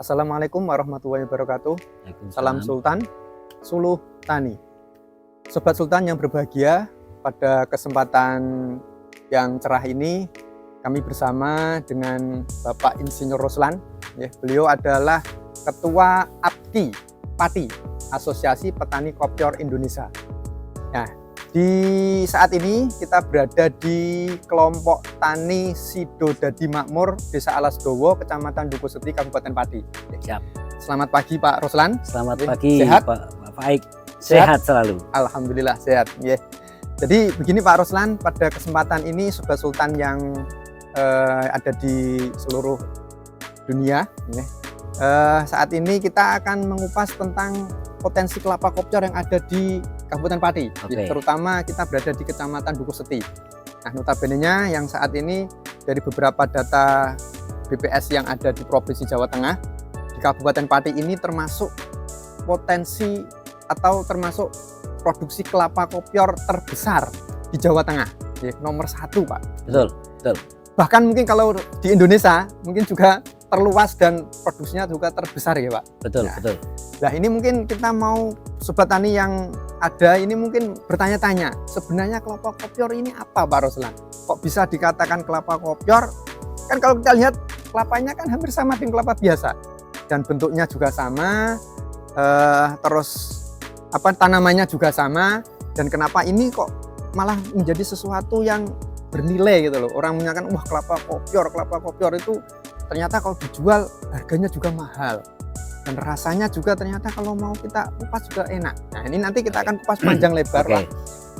Assalamualaikum warahmatullahi wabarakatuh. Salam Waalaikumsalam. Sultan, Suluh Tani. Sobat Sultan yang berbahagia, pada kesempatan yang cerah ini kami bersama dengan Bapak Insinyur Roslan. Beliau adalah Ketua APKI Pati, Asosiasi Petani Kopior Indonesia. Nah, di saat ini kita berada di kelompok tani Sidodadi Makmur, Desa Alasdowo, Kecamatan Dukuseti, Kabupaten Pati. Siap. Selamat pagi Pak Roslan. Selamat pagi Sehat? Pak Faik. Sehat selalu. Alhamdulillah sehat. Jadi begini Pak Roslan, pada kesempatan ini Sobat Sultan yang ada di seluruh dunia, saat ini kita akan mengupas tentang potensi kelapa kopior yang ada di Kabupaten Pati, terutama kita berada di Kecamatan Dukuseti. Nah, notabene-nya yang saat ini dari beberapa data BPS yang ada di Provinsi Jawa Tengah, di Kabupaten Pati ini termasuk potensi atau termasuk produksi kelapa kopior terbesar di Jawa Tengah, nomor 1 Pak. Betul. Bahkan mungkin kalau di Indonesia mungkin juga terluas dan produksinya juga terbesar ya Pak. Betul. Nah ini mungkin kita mau Sobat Tani yang ada ini mungkin bertanya-tanya, sebenarnya kelapa kopior ini apa Pak Roslan? Kok bisa dikatakan kelapa kopior? Kan kalau kita lihat kelapanya kan hampir sama dengan kelapa biasa dan bentuknya juga sama, terus tanamannya juga sama, dan kenapa ini kok malah menjadi sesuatu yang bernilai gitu loh. Orang menyatakan wah kelapa kopior itu ternyata kalau dijual harganya juga mahal dan rasanya juga ternyata kalau mau kita kupas juga enak. Nah ini nanti kita akan kupas panjang lebar lah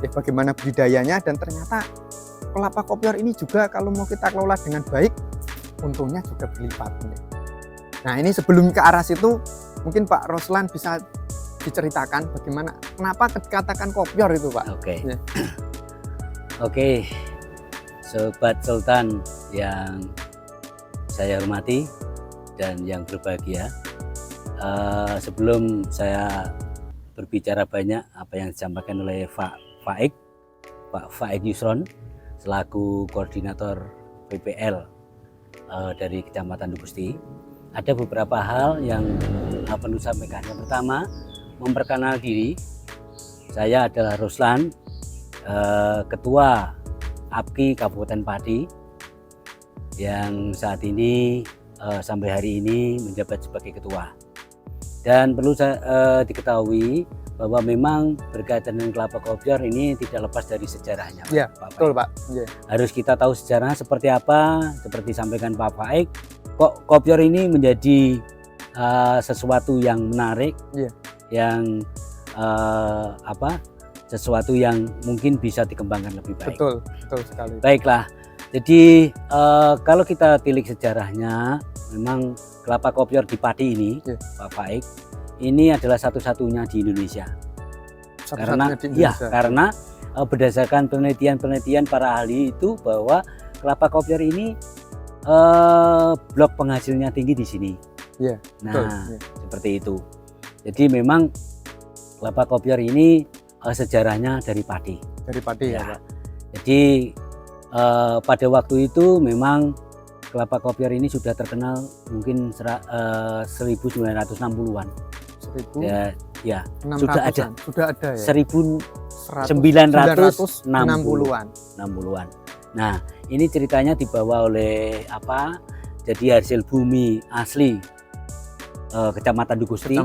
bagaimana budidayanya, dan ternyata kelapa kopior ini juga kalau mau kita kelola dengan baik untungnya juga berlipat. Nah ini sebelum ke arah situ mungkin Pak Roslan bisa diceritakan bagaimana kenapa dikatakan kopior itu Pak. Oke. Sobat Sultan yang saya hormati dan yang berbahagia, sebelum saya berbicara banyak apa yang disampaikan oleh Pak Faik Yusron selaku koordinator PPL dari Kecamatan Dukuseti, ada beberapa hal yang perlu disampaikan. Yang pertama, memperkenalkan diri. Saya adalah Roslan, Ketua APKI Kabupaten Pati, yang saat ini sampai hari ini menjabat sebagai ketua. Dan perlu diketahui bahwa memang berkaitan dengan kelapa kopior ini tidak lepas dari sejarahnya. Ya, betul Pak. Harus kita tahu sejarahnya seperti apa. Seperti disampaikan Pak Faik, kok kopior ini menjadi sesuatu yang menarik, yang sesuatu yang mungkin bisa dikembangkan lebih baik. Betul sekali. Baiklah, jadi kalau kita tilik sejarahnya, memang kelapa kopior di Pati ini, Pak Faik, ini adalah satu-satunya di Indonesia. Karena berdasarkan penelitian para ahli itu bahwa kelapa kopior ini blok penghasilnya tinggi di sini. Seperti itu. Jadi memang kelapa kopior ini sejarahnya dari Pati. Ya Pak. Jadi pada waktu itu memang kelapa kopior ini sudah terkenal mungkin 1960-an. Sudah ada ya. 1960-an. Nah, ini ceritanya dibawa oleh jadi hasil bumi asli Kecamatan Dukuseti.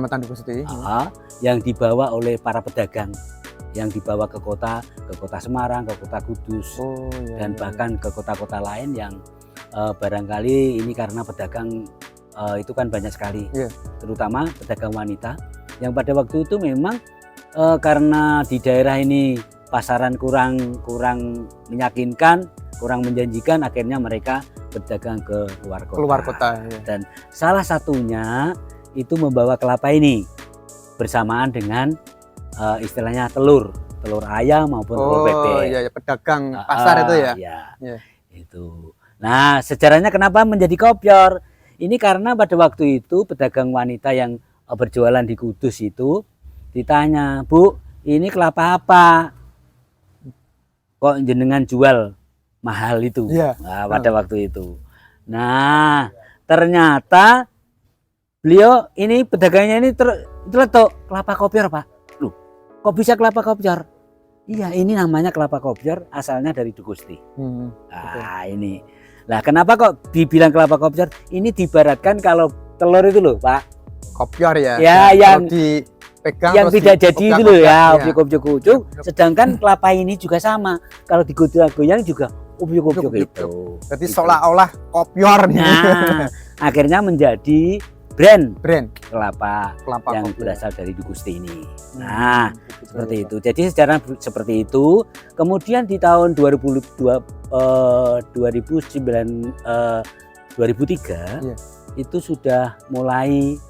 Yang dibawa oleh para pedagang, yang dibawa ke kota Semarang, ke kota Kudus, dan bahkan ke kota-kota lain yang barangkali ini karena pedagang itu kan banyak sekali, terutama pedagang wanita yang pada waktu itu memang karena di daerah ini pasaran kurang meyakinkan, kurang menjanjikan, akhirnya mereka berdagang ke luar kota. Dan salah satunya itu membawa kelapa ini bersamaan dengan istilahnya telur ayam maupun telur bebek. Pedagang pasar itu ya. Itu. Nah, sejarahnya kenapa menjadi kopior? Ini karena pada waktu itu pedagang wanita yang berjualan di Kudus itu ditanya, "Bu, ini kelapa apa? Kok jenengan jual mahal itu?" Pada waktu itu. Nah, ternyata beliau ini pedagangnya ini terletuk kelapa kopior Pak. Loh, kok bisa kelapa kopior? Iya, ini namanya kelapa kopior, asalnya dari Dukusti. Ini. Lah kenapa kok dibilang kelapa kopior? Ini diibaratkan kalau telur itu loh Pak. Kopior ya. Ya, yang dipegang yang tidak jadi itu loh ya, obyek-obyek. Ya. Sedangkan kelapa ini juga sama. Kalau digoyang juga obyek-obyek itu. Jadi seolah-olah kopior nih. Nah, akhirnya menjadi brand kelapa yang kopior berasal dari Dukusti ini. Nah, seperti itu. Jadi sejarah seperti itu. Kemudian di tahun 2003 itu sudah mulai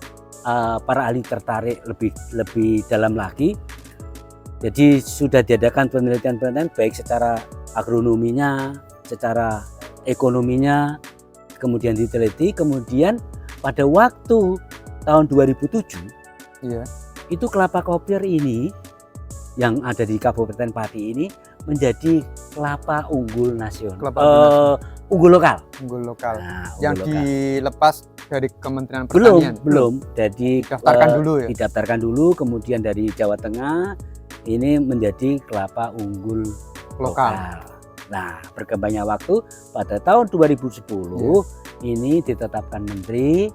para ahli tertarik lebih dalam lagi. Jadi sudah diadakan penelitian baik secara agronominya, secara ekonominya, kemudian diteliti, kemudian pada waktu tahun 2007 itu kelapa kopior ini yang ada di Kabupaten Pati ini menjadi kelapa unggul nasional, unggul lokal. Nah, yang dilepas dari Kementerian Pertanian. Belum. Jadi didaftarkan dulu, kemudian dari Jawa Tengah ini menjadi kelapa unggul lokal. Nah, berkembangnya waktu pada tahun 2010 ini ditetapkan menteri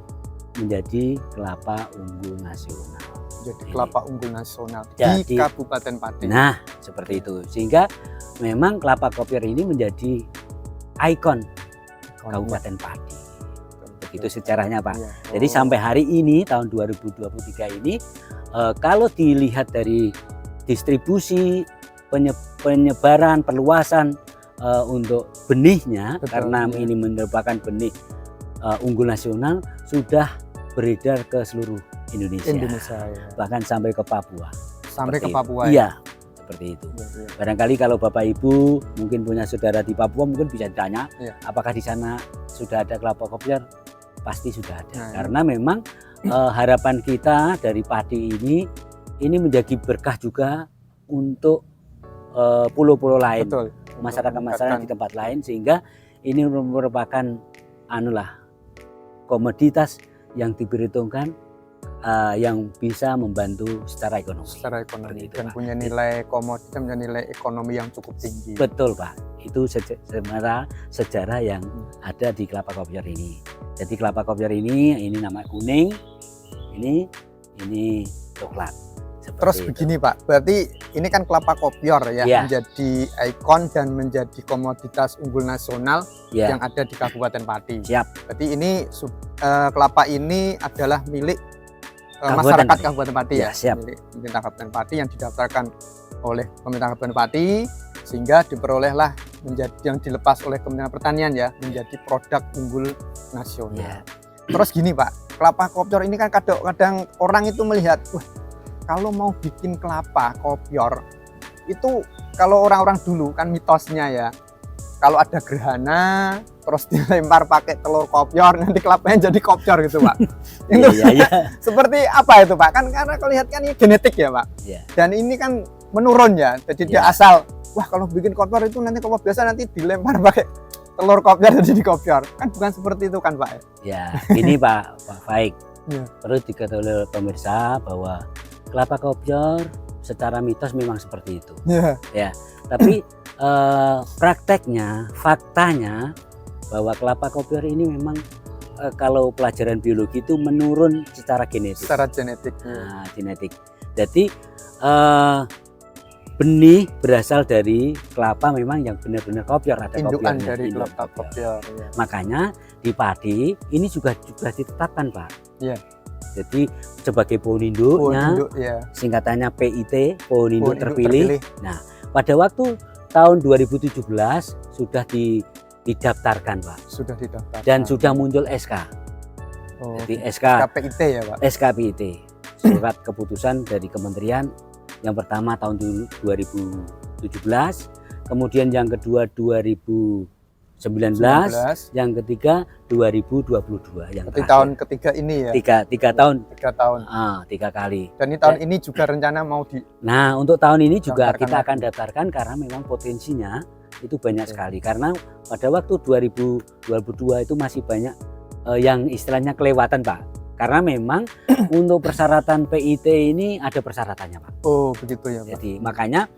menjadi kelapa unggul nasional. Jadi kelapa unggul nasional di Kabupaten Pati. Nah, seperti itu. Sehingga memang kelapa kopior ini menjadi ikon Kabupaten Pati. Begitu sejarahnya Pak. Jadi sampai hari ini tahun 2023 ini kalau dilihat dari distribusi, penyebaran, perluasan untuk benihnya, karena ini merupakan benih unggul nasional, sudah beredar ke seluruh Indonesia ya. Bahkan sampai ke Papua. Iya, seperti itu. Barangkali kalau Bapak Ibu mungkin punya saudara di Papua, mungkin bisa ditanya apakah di sana sudah ada kelapa kopior. Pasti sudah ada. Karena memang harapan kita dari padi ini menjadi berkah juga untuk pulau-pulau lain. Masyarakat-masyarakat di tempat lain, sehingga ini merupakan komoditas yang diperhitungkan yang bisa membantu secara ekonomi. Dan punya nilai komoditas, punya nilai ekonomi yang cukup tinggi. Betul Pak. Itu sejarah yang ada di kelapa kopior ini. Jadi kelapa kopior ini nama kuning, ini coklat. Terus begini Pak, berarti ini kan kelapa kopior menjadi ikon dan menjadi komoditas unggul nasional yang ada di Kabupaten Pati. Berarti ini kelapa ini adalah milik masyarakat Kabupaten Pati milik pemerintah Kabupaten Pati yang didaftarkan oleh pemerintah Kabupaten Pati, sehingga diperolehlah yang dilepas oleh Kementerian Pertanian menjadi produk unggul nasional. Terus gini Pak, kelapa kopior ini kan kadang orang itu melihat, kalau mau bikin kelapa kopior itu, kalau orang-orang dulu kan mitosnya kalau ada gerhana terus dilempar pakai telur kopior, nanti kelapanya jadi kopior gitu Pak. Seperti apa itu Pak? Kan karena kalau lihat kan ini genetik ya Pak. Dan ini kan menurun jadi dia asal, kalau bikin kopior itu nanti kopior biasa nanti dilempar pakai telur kopior jadi kopior. Kan bukan seperti itu kan Pak? Ini Pak Faik. Perlu diketahui pemirsa bahwa kelapa kopior secara mitos memang seperti itu. Tapi prakteknya, faktanya bahwa kelapa kopior ini memang kalau pelajaran biologi itu menurun secara genetik. Genetik. Jadi benih berasal dari kelapa memang yang benar-benar kopior, ada indukan dari kelapa kopior. Makanya di padi ini juga ditetapkan Pak. Jadi sebagai pohon induknya, singkatannya PIT, pohon induk terpilih. Nah, pada waktu tahun 2017 sudah didaftarkan Pak. Dan sudah muncul SK. Jadi SK PIT ya Pak. SK PIT, surat keputusan dari kementerian. Yang pertama tahun 2017, kemudian yang kedua 2019, yang ketiga 2022. Yang terakhir. Tahun ketiga ini tiga tahun. 3 kali. Dan ini tahun ini juga rencana mau Nah, untuk tahun ini juga kita akan daftarkan karena memang potensinya itu banyak sekali. Karena pada waktu 2022 itu masih banyak yang istilahnya kelewatan Pak. Karena memang untuk persyaratan PIT ini ada persyaratannya, Pak. Oh, begitu ya, Pak. Jadi makanya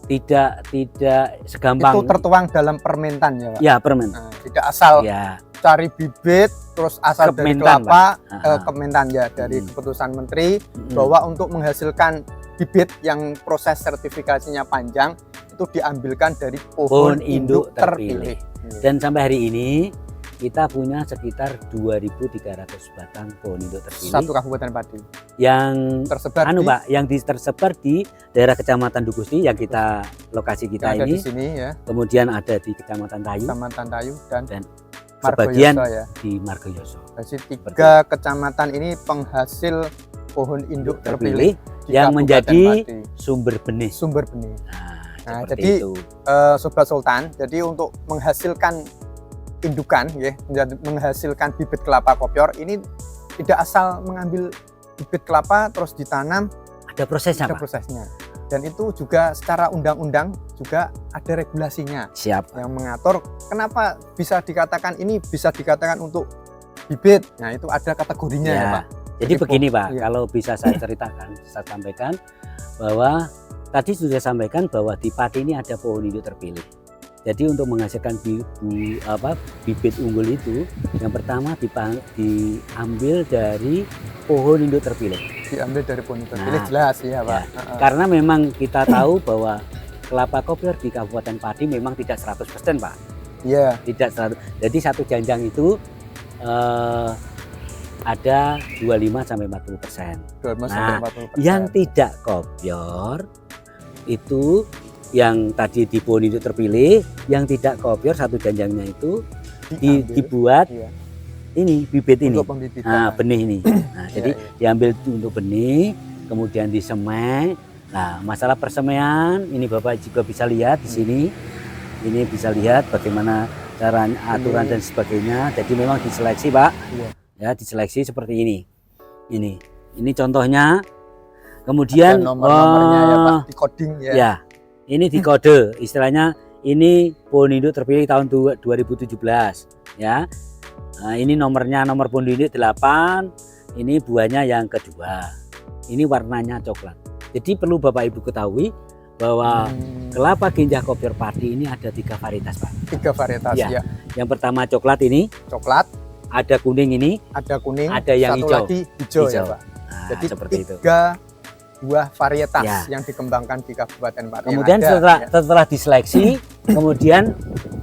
tidak segampang Itu tertuang dalam permentan ya, Pak. ya permen. Nah, tidak asal Ya, cari bibit terus asal dari Kementan, kelapa Pak. Kementan ya, dari keputusan Menteri Mm-mm. bahwa untuk menghasilkan bibit yang proses sertifikasinya panjang itu diambilkan dari pohon induk terpilih. Dan sampai hari ini kita punya sekitar 2.300 batang pohon induk terpilih Satu kabupaten Pati yang tersebar di, Pak, yang tersebar di daerah Kecamatan Dukusti yang kita lokasi kita yang ada ini. di sini ya, Kemudian ada di Kecamatan Tayu Kecamatan Tayu dan sebagian Margoyoso ya. di Margoyoso. Jadi 3 kecamatan ini penghasil pohon induk terpilih di yang Kabupaten menjadi Pati. sumber benih. Sumber benih. Nah, Seperti jadi itu. Sobat Sultan, jadi untuk menghasilkan indukan ya, menghasilkan bibit kelapa kopior ini tidak asal mengambil bibit kelapa terus ditanam, Ada prosesnya, ada Pak. prosesnya. Dan itu juga secara undang-undang juga ada regulasinya Siap. yang mengatur kenapa bisa dikatakan ini bisa dikatakan untuk bibit. Nah, itu ada kategorinya ya, Pak. Jadi begini, Pak, iya. kalau bisa saya ceritakan, saya sampaikan bahwa tadi sudah sampaikan bahwa di Pati ini ada pohon induk terpilih. Jadi untuk menghasilkan bibit unggul itu, yang pertama diambil dari pohon induk terpilih. Diambil dari pohon induk terpilih, Nah, jelas ya, Pak. Karena memang kita tahu bahwa kelapa kopior di Kabupaten Pati memang tidak 100%, Pak. Iya. Tidak 100. Jadi satu janjang itu ada 25 sampai 40%. 25 sampai Nah, 40%. yang tidak kopior itu yang tadi di pohon induk terpilih, yang tidak kopior satu janjangnya itu Diambil. dibuat Iya. ini bibit ini. Untuk pembibitan. Nah, benih ini. Nah, jadi Iya. diambil untuk benih, kemudian disemai. Nah, masalah persemaian ini Bapak juga bisa lihat di sini. Ini bisa lihat bagaimana cara aturan dan sebagainya. Jadi memang diseleksi, Pak. Iya. Ya, diseleksi seperti ini. Ini contohnya. Kemudian Ada nomor-nomornya ya, Pak, di coding ya. Ya, ini di kode. Istilahnya ini pohon induk terpilih tahun 2017 ya. Nah, ini nomornya, nomor pohon induk 8. Ini buahnya yang kedua. Ini warnanya coklat. Jadi perlu Bapak Ibu ketahui bahwa kelapa ganja kopior Pati ini ada 3 varietas, Pak. 3 varietas Ya. ya. Yang pertama coklat ini, Coklat, ada kuning ini, ada kuning, ada yang satu hijau. lagi hijau ya, Pak. Nah, Jadi seperti itu. 3 buah varietas Ya. yang dikembangkan di Kabupaten Pati. Kemudian yang ada, setelah diseleksi, kemudian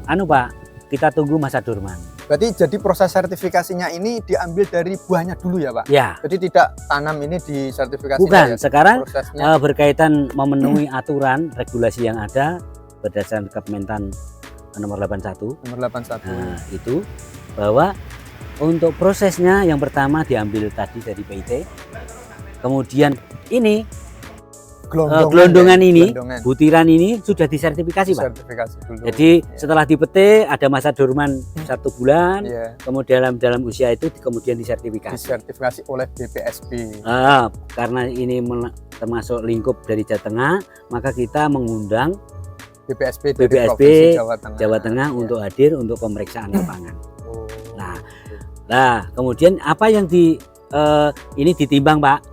Pak, kita tunggu masa dorman. Berarti jadi proses sertifikasinya ini diambil dari buahnya dulu ya, Pak. Ya, Jadi tidak tanam ini di sertifikasi bukan. ya, Sekarang prosesnya. berkaitan memenuhi aturan regulasi yang ada berdasarkan Kementan nomor 81. Nomor 81. Nah, itu bahwa untuk prosesnya yang pertama diambil tadi dari PIT. Kemudian ini gelondongan ini, gelondongan. butiran ini sudah disertifikasi, Pak. Sertifikasi dulu. Jadi Ya. setelah dipetik ada masa dorman 1 bulan. Ya, Kemudian dalam usia itu kemudian disertifikasi. disertifikasi oleh BPSB. Karena ini termasuk lingkup dari Jawa Tengah, maka kita mengundang BPSB dari BPSB Provinsi Jawa Tengah. Jawa Tengah Ya. untuk hadir untuk pemeriksaan lapangan. Oh. Nah, kemudian apa yang ini ditimbang, Pak?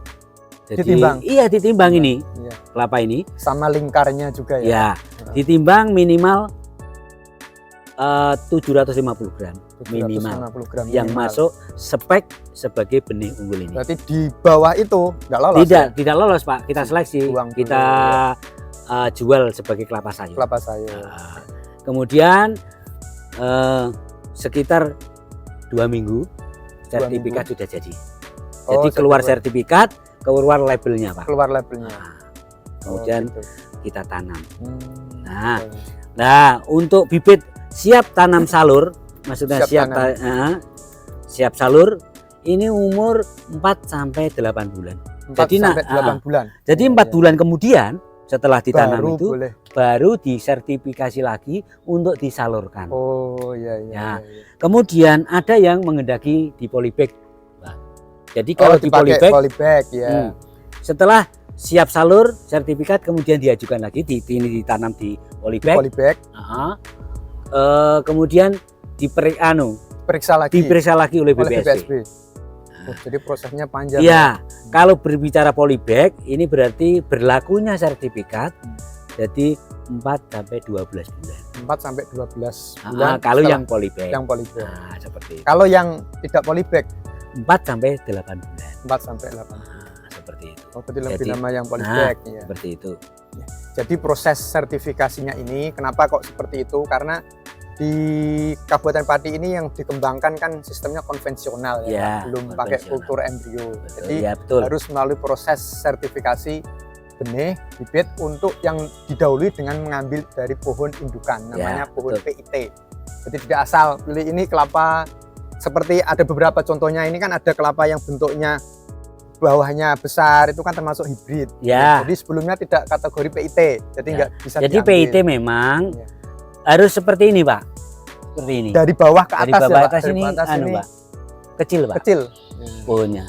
Jadi, Ditimbang? Iya, ditimbang ini Iya. kelapa ini. Sama lingkarnya juga ya. Ya, ditimbang minimal 750 gram minimal 750 gram yang minimal. masuk spek sebagai benih unggul ini. Berarti di bawah itu nggak lolos. Tidak lolos, Pak. Kita seleksi, Buang dulu, kita jual sebagai kelapa sayur. Kelapa sayur. Nah, kemudian sekitar 2 minggu sertifikat sudah jadi. Oh, Jadi keluar sertifikat, keluar labelnya, Pak. Keluar labelnya. Nah, kemudian gitu. kita tanam. Nah, Nah, untuk bibit siap tanam salur, maksudnya Siap siap salur, ini umur 4 sampai 8 bulan. 4 Jadi, sampai 8 bulan. Jadi Iya, 4 iya. bulan kemudian setelah ditanam baru itu boleh. baru disertifikasi lagi untuk disalurkan. Oh iya iya. Ya. iya. Kemudian ada yang menghendaki di polybag. Nah, jadi kalau di dipakai polybag, polybag ya. setelah siap salur sertifikat kemudian diajukan lagi ini ditanam di polybag. Polybag Kemudian diperiksa periksa lagi lagi oleh oleh BPSB. BPSB. jadi prosesnya panjang. Iya, kalau berbicara polybag ini berarti berlakunya sertifikat jadi 4 sampai 12 bulan. 4 sampai 12 bulan. Kalau yang polybag. Yang polybag. Nah, seperti itu. Kalau yang tidak polybag 4 sampai 8 bulan. 4 sampai 8 bulan. Seperti itu. Oh, berarti lebih lama yang polybag ya. Seperti itu. Jadi proses sertifikasinya ini kenapa kok seperti itu? Karena di Kabupaten Pati ini yang dikembangkan kan sistemnya konvensional ya, belum pakai kultur embrio. Jadi harus melalui proses sertifikasi benih bibit untuk yang didahului dengan mengambil dari pohon indukan namanya pohon PIT. Jadi tidak asal pilih ini kelapa seperti ada beberapa contohnya, ini kan ada kelapa yang bentuknya bawahnya besar, itu kan termasuk hibrid. Jadi sebelumnya tidak kategori PIT, jadi nggak bisa Jadi diambil. PIT memang harus seperti ini, Pak. Seperti ini. Dari bawah ke atas, dari bawah ya, atas Pak. ini, Ini Pak. Kecil, Pak. Kecil. Pohonnya.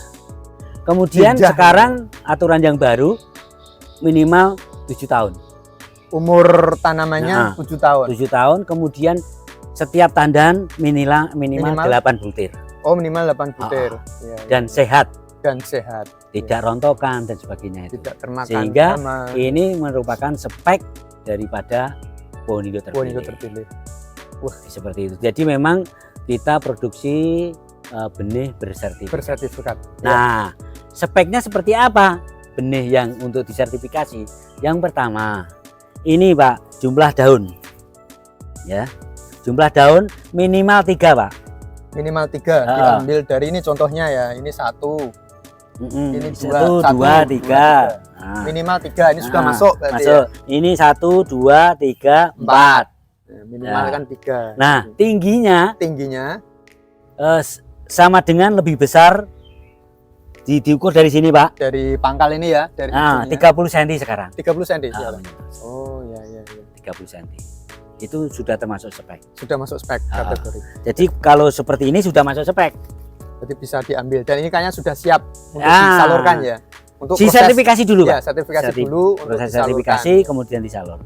Kemudian sekarang aturan yang baru minimal 7 tahun. Umur tanamannya 7 tahun. 7 tahun, kemudian setiap tandan minimal 8 butir. Oh, minimal 8 butir. Dan sehat. Dan sehat. Tidak rontokan dan sebagainya itu. Tidak termakan. Sehingga ini merupakan spek daripada pohon hijau terpilih. Pohon hijau terpilih. Wah, seperti itu. Jadi memang kita produksi benih bersertifikat. Bersertifikat. Nah, speknya seperti apa benih yang untuk disertifikasi? Yang pertama, ini Pak, jumlah daun. Ya. Jumlah daun minimal 3, Pak. Minimal 3 diambil dari ini contohnya ya. Ini 1. Ini 1, 2, 3. Nah. Minimal 3 ini sudah masuk berarti. Masuk. Ya? Ini 1, 2, 3, 4. Minimal kan 3. Nah, tingginya sama dengan lebih besar diukur dari sini, Pak. Dari pangkal ini ya, dari 30 cm sekarang. 30 cm. Oh, ya. 30 cm. Itu sudah termasuk spek. Sudah masuk spek kategori. Jadi kalau seperti ini sudah masuk spek. Jadi bisa diambil dan ini kayaknya sudah siap untuk disalurkan ya. Untuk sertifikasi dulu, Pak. Ya, sertifikasi dulu proses sertifikasi kemudian disalur.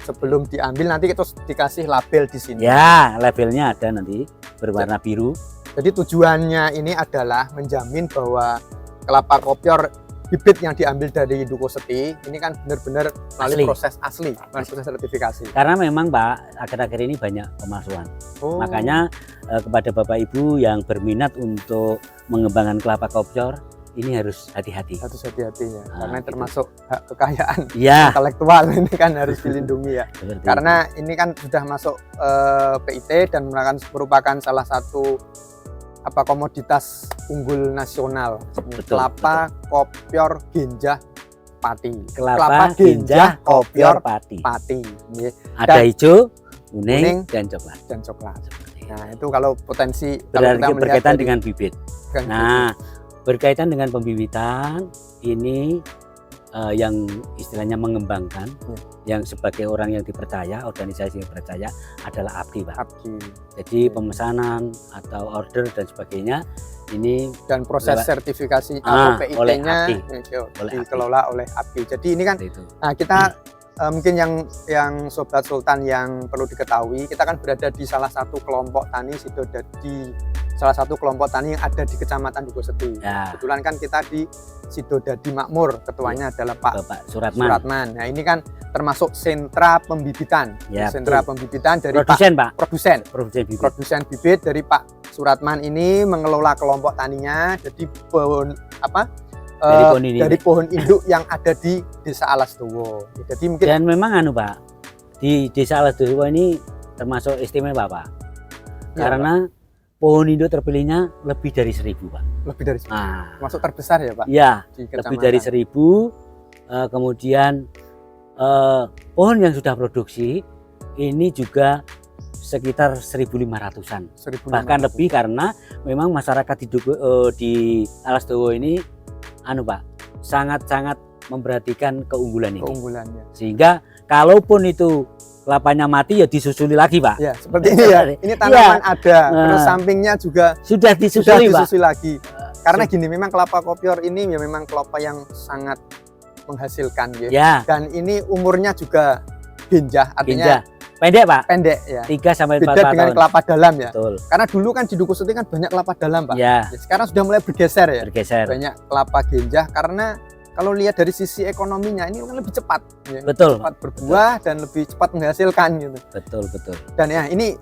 Sebelum diambil nanti kita dikasih label di sini. Ya, labelnya ada nanti berwarna biru. Jadi tujuannya ini adalah menjamin bahwa kelapa kopior bibit yang diambil dari Indukoseti ini kan benar-benar melalui proses asli, proses sertifikasi. Karena memang Pak, akhir-akhir ini banyak pemalsuan. Makanya kepada Bapak Ibu yang berminat untuk mengembangkan kelapa kopior ini harus hati-hati. Harus hati-hati ya, karena termasuk hak kekayaan intelektual ini kan harus dilindungi ya. Karena ini kan sudah masuk PIT dan merupakan salah satu komoditas unggul nasional. Kelapa kopior genjah Pati. Kelapa genjah kopior Pati. Ada hijau, kuning dan coklat. Nah, itu kalau potensi berarti berkaitan dengan bibit. Nah, berkaitan dengan pembibitan ini yang istilahnya mengembangkan, yang sebagai orang yang dipercaya, organisasi yang dipercaya adalah abdi, Pak. Abdi. Jadi pemesanan atau order dan sebagainya ini dan proses sertifikasi atau PIT-nya dikelola oleh abdi. Jadi ini kan kita mungkin yang Sobat Sultan yang perlu diketahui, kita kan berada di salah satu kelompok tani Sidodadi, salah satu kelompok tani yang ada di Kecamatan Dukoseti. Kebetulan kan kita di Sidodadi Makmur, ketuanya adalah Pak Suratman. Nah, ini kan termasuk sentra pembibitan. Sentra pembibitan dari produsen bibit dari Pak Suratman ini mengelola kelompok taninya. Jadi dari pohon induk yang ada di Desa Alasdowo. Jadi mungkin dan memang Pak, di Desa Alasdowo ini termasuk istimewa, Pak. Karena pohon induk terpilihnya lebih dari 1000, Pak. Lebih dari 1000. Masuk terbesar ya, Pak? Iya, lebih dari 1000. Kemudian pohon yang sudah produksi ini juga sekitar 1.500-an. Bahkan lebih karena memang masyarakat di Alasdowo ini Pak, sangat-sangat memperhatikan keunggulan ini. Keunggulannya. Sehingga kalaupun itu kelapanya mati ya disusuli lagi, Pak. Ya, seperti ini ya. Ini tanaman ada, terus sampingnya juga sudah disusuli lagi. Karena gini, memang kelapa kopior ini ya memang kelapa yang sangat menghasilkan ya. Dan ini umurnya juga genjah, artinya Pendek Pak. Pendek ya. 3 sampai 4 Beda tahun. dengan kelapa dalam ya. Betul. Karena dulu kan di Duku Seti kan banyak kelapa dalam Pak. Ya. Sekarang sudah mulai bergeser ya. Bergeser. Banyak kelapa genjah karena kalau lihat dari sisi ekonominya ini kan lebih cepat. Ya. Betul. Cepat berbuah dan lebih cepat menghasilkan gitu. Betul. Dan ya ini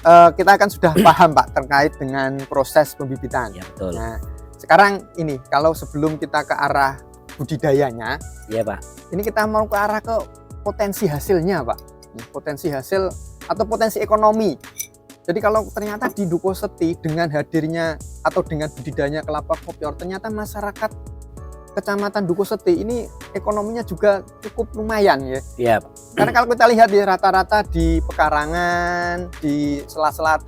kita kan sudah paham Pak terkait dengan proses pembibitan. Ya betul. Nah, sekarang ini kalau sebelum kita ke arah budidayanya, Iya Pak. ini kita mau ke arah ke potensi hasilnya Pak. Potensi hasil atau potensi ekonomi. Jadi kalau ternyata di Duku Seti dengan hadirnya atau dengan budidayanya kelapa kopior, ternyata masyarakat Kecamatan Duku Seti ini ekonominya juga cukup lumayan ya. Iya. Karena kalau kita lihat di rata-rata di pekarangan, di sela-sela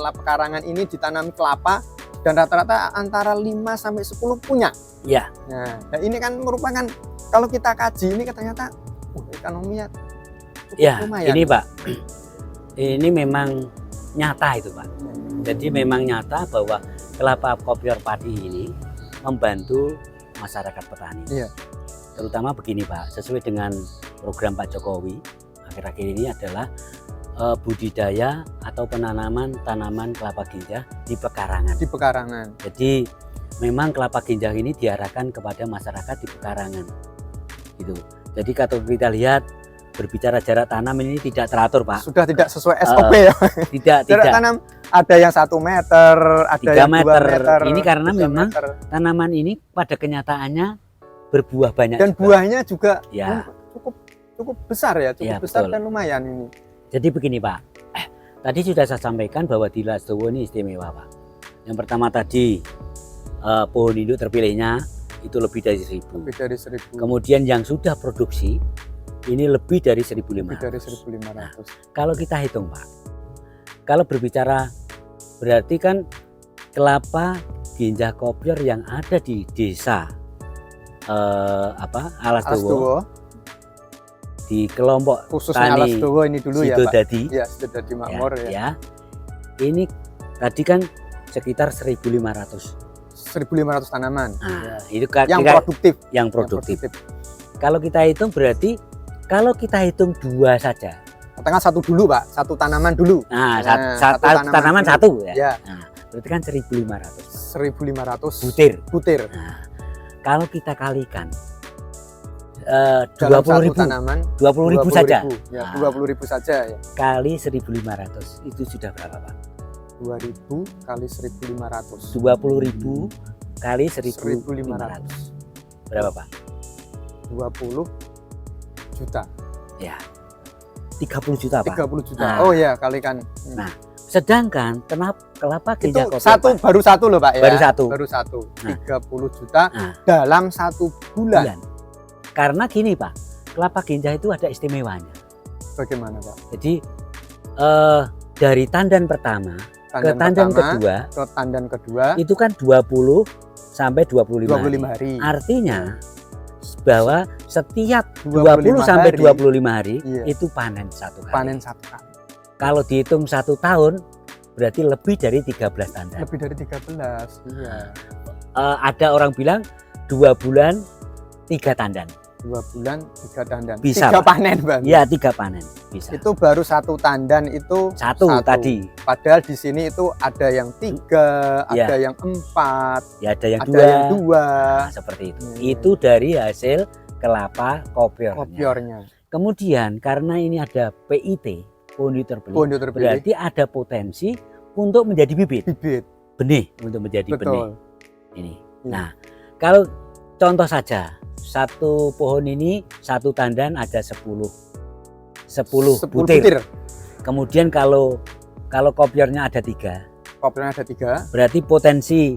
pekarangan ini ditanami kelapa dan rata-rata antara 5 sampai 10 punya. Iya. Nah, dan ini kan merupakan kalau kita kaji ini ternyata ekonominya cukup Ya, lumayan. ini Pak. Ini memang nyata itu Pak. Jadi memang nyata bahwa kelapa kopior padi ini membantu masyarakat petani. Iya. Terutama begini Pak, sesuai dengan program Pak Jokowi akhir-akhir ini adalah budidaya atau penanaman tanaman kelapa genjah di pekarangan. Di pekarangan. Jadi memang kelapa genjah ini diarahkan kepada masyarakat di pekarangan. Gitu. Jadi kalau kita lihat berbicara jarak tanam ini tidak teratur Pak. Sudah tidak sesuai SOP ya. Tidak. Jarak tanam ada yang 1 meter, ada 3 yang 2 meter. meter. Ini karena 3 memang meter. tanaman ini pada kenyataannya berbuah banyak Dan juga. buahnya juga Ya. cukup besar ya, cukup Ya, besar betul. dan lumayan ini. Jadi begini Pak, tadi sudah saya sampaikan bahwa di Lastowo ini istimewa Pak. Yang pertama tadi pohon induk terpilihnya itu lebih dari 1000. Lebih dari 1000. Kemudian yang sudah produksi ini lebih dari 1500. Lebih dari 1500. Kalau kita hitung Pak, kalau berbicara berarti kan kelapa genjah kopior yang ada di desa Alastowo Alastowo, di kelompok khususnya tani Alastowo ini dulu ya Pak. Sidodadi Ya, Sidodadi Makmur ya. ya. Ini tadi kan sekitar 1500. 1500 tanaman. Nah, Ya. itu kan Yang produktif. yang produktif. Kalau kita hitung berarti kalau kita hitung 2 saja. Katakan satu dulu Pak, satu tanaman dulu. Nah, Nah, satu tanaman tanaman dulu. satu ya. Ya, Nah, berarti kan 1500 1500 butir. butir. Nah, kalau kita kalikan Dalam 20.000 satu tanaman 20.000 saja. Ya, Nah. 20.000 saja ya. Kali 1500 itu sudah berapa Pak? 2000 kali 1500. 20.000 kali 1500. 1500. Berapa Pak? 20 juta. Ya. 30 juta Pak. 30 juta. Nah. Oh ya, kalikan. Nah, sedangkan kelapa Itu genjah kopior satu Pak, baru satu loh Pak ya. Baru satu. Baru satu. Nah. 30 juta Nah. dalam 1 bulan. bulan. Karena gini Pak, kelapa genjah itu ada istimewanya. Bagaimana Pak? Jadi dari tandan pertama ke tandan pertama, kedua ke tandan kedua itu kan 20 sampai 25, 25 hari. hari. Artinya bahwa setiap 25 20 sampai hari. 25 hari Iya. itu panen satu kali. Panen satu kali. Kalau dihitung 1 tahun berarti lebih dari 13 tandan. Lebih dari 13. Iya. Ada orang bilang 2 bulan 3 tandan. 2 bulan 3 tandan. Bisa, 3 Pak. panen Bang. Ya 3 panen bisa. Itu baru satu tandan itu Satu tadi. Padahal di sini itu ada yang 3, Ya. ada yang 4, Ya ada yang ada yang 2 Nah, seperti itu. Hmm. Itu dari hasil kelapa kopiornya. kopiornya. Kemudian karena ini ada PIT, pohon terpilih, Pohon terpilih. berarti ada potensi untuk menjadi bibit, Bibit. benih untuk menjadi benih. Betul. Ini. Iya. Nah, kalau contoh saja, satu pohon ini satu tandan ada 10 butir. Kemudian kalau kopiornya ada 3, Kopiornya ada 3, berarti potensi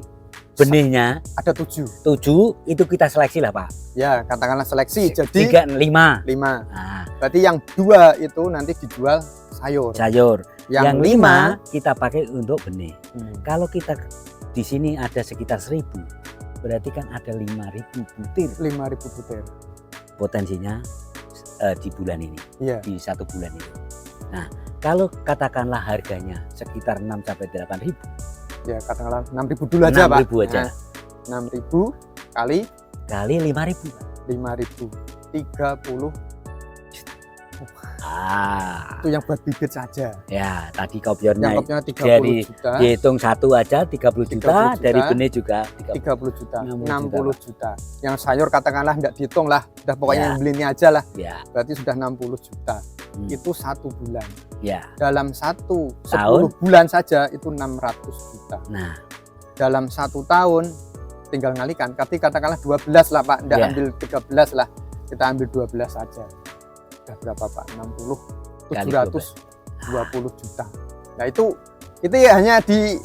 benihnya ada 7. 7 itu kita seleksi lah Pak. Ya, katakanlah seleksi jadi 3, 5. 5. Nah, Berarti yang 2 itu nanti dijual sayur. sayur. Yang 5 5 kita pakai untuk benih. Kalau kita di sini ada sekitar 1000, berarti kan ada 5000 butir 5.000 butir. potensinya di bulan ini, Iya. di 1 bulan ini. Nah, kalau katakanlah harganya sekitar 6 sampai 8000, Ya, katakanlah 6.000 dulu aja, Pak. 6.000 aja. Nah, 6.000 kali kali 5000. 5.000. 30 Itu yang buat bibit saja. Ya, tadi kopiornya Yang kopiornya 30 dari juta. dihitung satu aja 30 juta, dari benih juga 30 juta, 60 60 juta. Yang sayur katakanlah enggak dihitung lah, udah pokoknya yang beli ini aja lah. Ya. Berarti sudah 60 juta. Itu 1 bulan. Ya. Dalam 10 tahun bulan saja itu 600 juta. Nah, dalam 1 tahun tinggal ngalikan. Tapi katakanlah 12 lah Pak, enggak ambil 13 lah. Kita ambil 12 saja. Udah berapa Pak? 60 720 juta. Nah, itu ya hanya di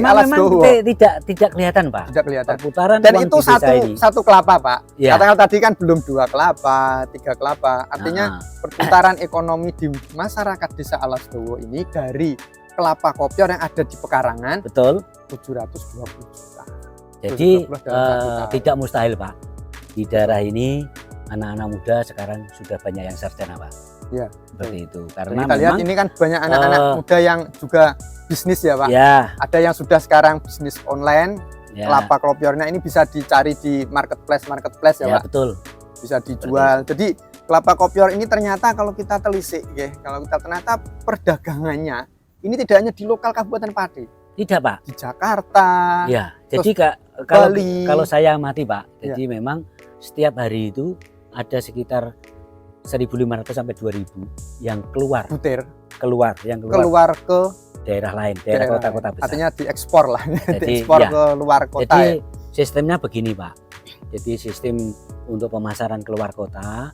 Alas Dowo. Tidak kelihatan Pak. Tidak kelihatan. Perputaran Dan uang itu di desa ini. satu kelapa Pak. Ya. Katakan tadi kan belum 2 kelapa, 3 kelapa. Artinya perputaran ekonomi di masyarakat desa Alas Dowo ini dari kelapa kopior yang ada di pekarangan. Betul. 720 juta. Jadi tidak mustahil Pak. Di daerah ini anak-anak muda sekarang sudah banyak yang sarjana Pak. Ya, seperti itu. Karena kita lihat ini kan banyak anak-anak muda yang juga bisnis ya Pak. Ya. Ada yang sudah sekarang bisnis online. Ya. Kelapa kopiornya ini bisa dicari di marketplace ya Pak. Betul. Bisa dijual. Jadi kelapa kopior ini ternyata kalau kita telisik, kalau kita ternyata perdagangannya ini tidak hanya di lokal Kabupaten Pati. Tidak Pak. Di Jakarta. Ya. Jadi kalau saya amati Pak, jadi memang setiap hari itu ada sekitar 1.500 sampai 2.000 yang keluar keluar ke daerah lain, daerah kota-kota besar. Artinya diekspor lah, diekspor ke luar kota. Jadi sistemnya begini Pak. Jadi sistem untuk pemasaran keluar kota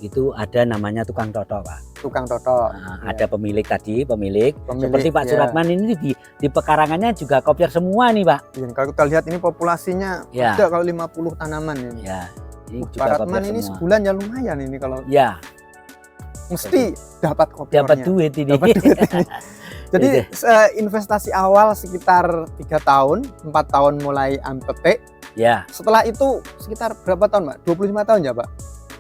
itu ada namanya tukang toto Pak. Tukang toto. Nah, ada pemilik tadi, pemilik seperti Pak Suratman ini di pekarangannya juga kopior semua nih Pak. Kalau kita lihat ini populasinya ada kalau 50 tanaman ini. Ya. Pak Ratman ini sebulan ya lumayan ini kalau mesti dapat kopiornya. Dapat duit ini. Jadi investasi awal sekitar 3 tahun, 4 tahun mulai petik. Ya. Setelah itu sekitar berapa tahun Pak? 25 tahun ya Pak?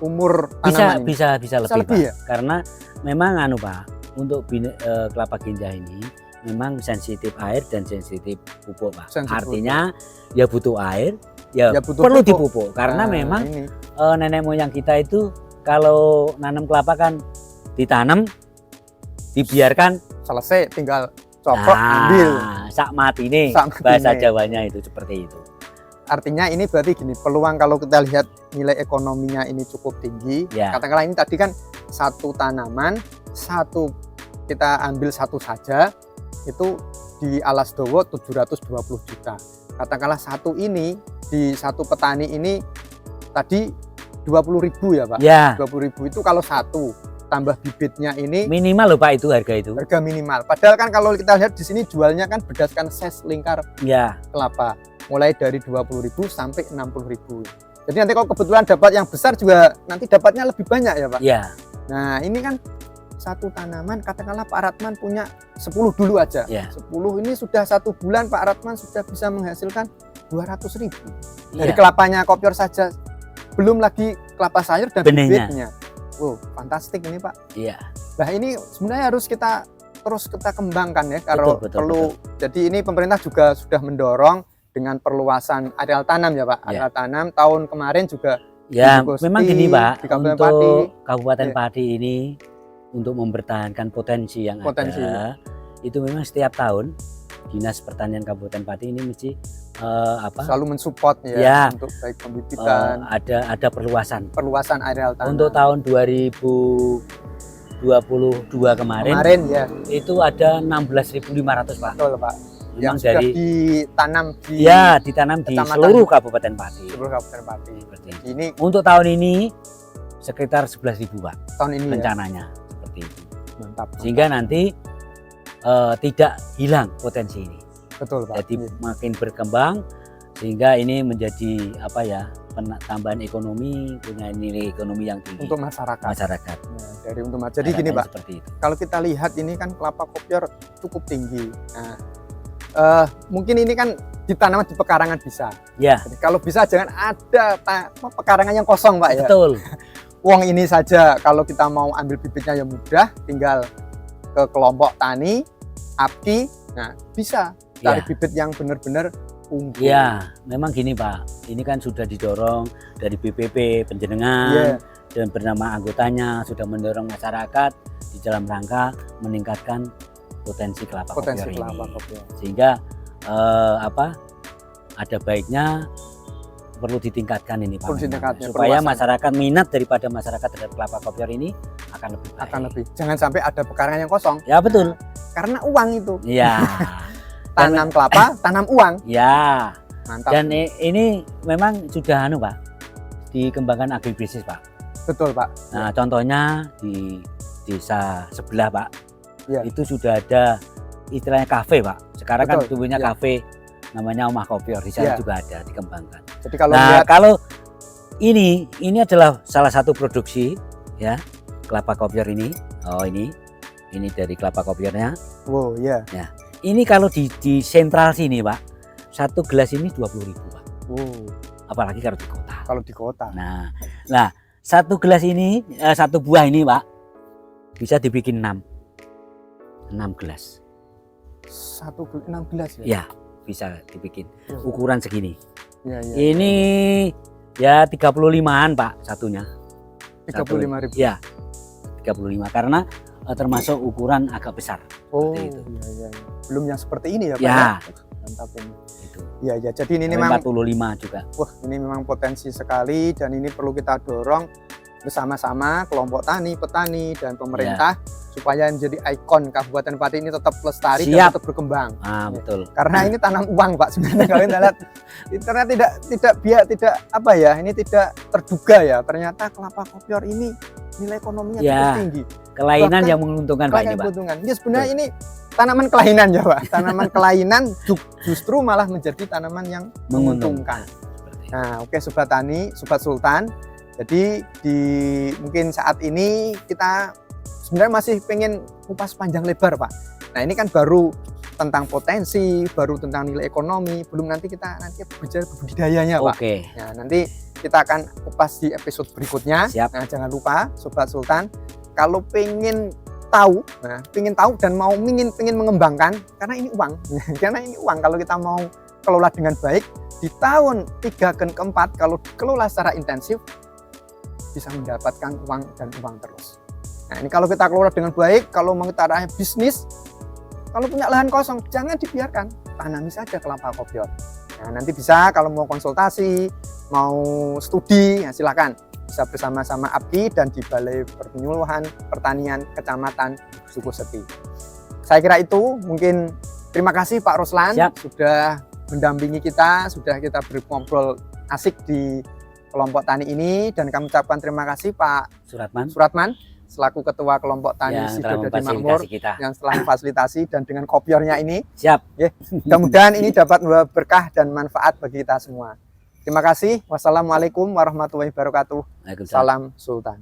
Umur tanaman bisa lebih Pak. Ya? Karena memang Pak, untuk kelapa ganja ini memang sensitif air dan sensitif pupuk Pak. Artinya ya butuh air. Ya perlu dipupuk karena memang nenek moyang kita itu kalau nanam kelapa kan ditanam, dibiarkan selesai tinggal copot ambil sak mati nih bahasa Jawanya itu seperti itu. Artinya ini berarti gini, peluang kalau kita lihat nilai ekonominya ini cukup tinggi. Katakanlah ini tadi kan satu tanaman, kita ambil satu saja itu di Alas Dowo 720 juta. Katakanlah satu ini di satu petani ini tadi 20.000 ya Pak. Ya. 20.000 itu kalau satu tambah bibitnya ini minimal loh Pak itu harga itu. Harga minimal. Padahal kan kalau kita lihat di sini jualnya kan berdasarkan size lingkar kelapa. Mulai dari 20.000 sampai 60.000. Jadi nanti kalau kebetulan dapat yang besar juga nanti dapatnya lebih banyak ya Pak. Ya. Nah, ini kan satu tanaman katakanlah Pak Ratman punya 10 dulu aja. 10 ini sudah 1 bulan Pak Ratman sudah bisa menghasilkan 200.000 dari kelapanya kopior saja, belum lagi kelapa sayur dan bibitnya. Wow, fantastik ini Pak. Iya. Nah ini sebenarnya harus kita terus kembangkan ya, kalau perlu. Jadi ini pemerintah juga sudah mendorong dengan perluasan areal tanam ya Pak. Areal tanam tahun kemarin juga. Ya memang gini Pak, untuk Pati. Kabupaten Pati ini untuk mempertahankan potensi yang ada, itu memang setiap tahun Dinas Pertanian Kabupaten Pati ini mesti selalu mensupport untuk baik pembibitan. Ada perluasan areal tanam. Untuk tahun 2022 kemarin itu ada 16.500 Pak. Betul Pak. Yang sudah ditanam di seluruh Kabupaten Pati. Ini untuk tahun ini sekitar 11.000 Pak. Tahun ini rencananya seperti itu. Mantap. Sehingga nanti tidak hilang potensi ini. Betul Pak. Jadi makin berkembang sehingga ini menjadi tambahan ekonomi, punya nilai ekonomi yang tinggi untuk masyarakat. Dari untuk jadi gini Pak. Seperti itu. Kalau kita lihat ini kan kelapa kopior cukup tinggi. Nah, mungkin ini kan ditanam di pekarangan bisa. Ya. Jadi kalau bisa jangan ada pekarangan yang kosong Pak ya. Betul. Uang ini saja kalau kita mau ambil bibitnya yang mudah, tinggal ke kelompok tani, APKI, nah bisa cari bibit yang benar-benar unggul. Ya, memang gini Pak, ini kan sudah didorong dari BPP, penjenengan, dan bernama anggotanya sudah mendorong masyarakat di dalam rangka meningkatkan potensi kelapa kopior ini. Sehingga ada baiknya perlu ditingkatkan ini Pak, supaya masyarakat minat daripada masyarakat terhadap kelapa kopior ini akan lebih baik. Jangan sampai ada pekarangan yang kosong. Ya betul. Karena uang itu. Iya. Tanam kelapa, tanam uang. Ya. Mantap. Dan ini memang sudah Pak, dikembangkan agribisnis Pak. Betul Pak. Nah contohnya di desa sebelah Pak, ya. Itu sudah ada istilahnya kafe Pak. Sekarang betul. Kan tubuhnya kafe, namanya Omah Kopior, di sana juga ada dikembangkan. Jadi kalau kalau ini adalah salah satu produksi ya kelapa kopior ini. Oh ini dari kelapa kopiornya. Wow ya. Ya. Ini kalau di sentral sini Pak, satu gelas ini 20.000 Pak. Apalagi kalau di kota. Kalau di kota. Nah satu gelas ini, satu buah ini Pak, bisa dibikin 6 gelas. 6 gelas ya? Ya, bisa dibikin. Ukuran segini. Ya. Ini ya 35-an Pak satunya. 35.000. Ya, 35 karena termasuk ukuran agak besar. Itu. Ya. Belum yang seperti ini ya Pak? Ya. Mantap ini. Itu. Ya, jadi ini memang 45 juga. Wah, ini memang potensi sekali dan ini perlu kita dorong bersama-sama kelompok tani, petani dan pemerintah supaya menjadi ikon Kabupaten Pati ini tetap lestari dan tetap berkembang. Betul. Karena ini tanam uang Pak sebenarnya kalau kita lihat karena tidak apa ya, ini tidak terduga ya. Ternyata kelapa kopior ini nilai ekonominya cukup tinggi. Kelainan yang menguntungkan Pak ini Pak. Ya sebenarnya ini tanaman kelainan ya Pak. Tanaman kelainan justru malah menjadi tanaman yang menguntungkan. Nah, oke Sobat Tani, Sobat Sultan. Jadi mungkin saat ini kita sebenarnya masih pengen kupas panjang lebar Pak. Nah ini kan baru tentang potensi, baru tentang nilai ekonomi, belum nanti kita bicara budidayanya Pak. Nah nanti kita akan kupas di episode berikutnya. Nah jangan lupa Sobat Sultan, kalau pengen tahu dan mau pengen mengembangkan, karena ini uang, kalau kita mau kelola dengan baik di tahun 3 ke 4 kalau dikelola secara intensif bisa mendapatkan uang dan uang terus. Nah ini kalau kita kelola dengan baik, kalau mau kita arahnya bisnis, kalau punya lahan kosong jangan dibiarkan, tanami saja kelapa kopior. Nah nanti bisa kalau mau konsultasi, mau studi, ya silakan bisa bersama-sama APKI dan di Balai Penyuluhan Pertanian Kecamatan Sukoseti. Saya kira itu, mungkin terima kasih Pak Ruslan sudah mendampingi kita, sudah kita berngobrol asik di kelompok tani ini, dan kami ucapkan terima kasih Pak Suratman selaku Ketua Kelompok Tani Sidodadi Makmur yang telah memfasilitasi dan dengan kopiornya ini. Mudah-mudahan ini dapat membawa berkah dan manfaat bagi kita semua. Terima kasih. Wassalamualaikum warahmatullahi wabarakatuh. Salam Sultan.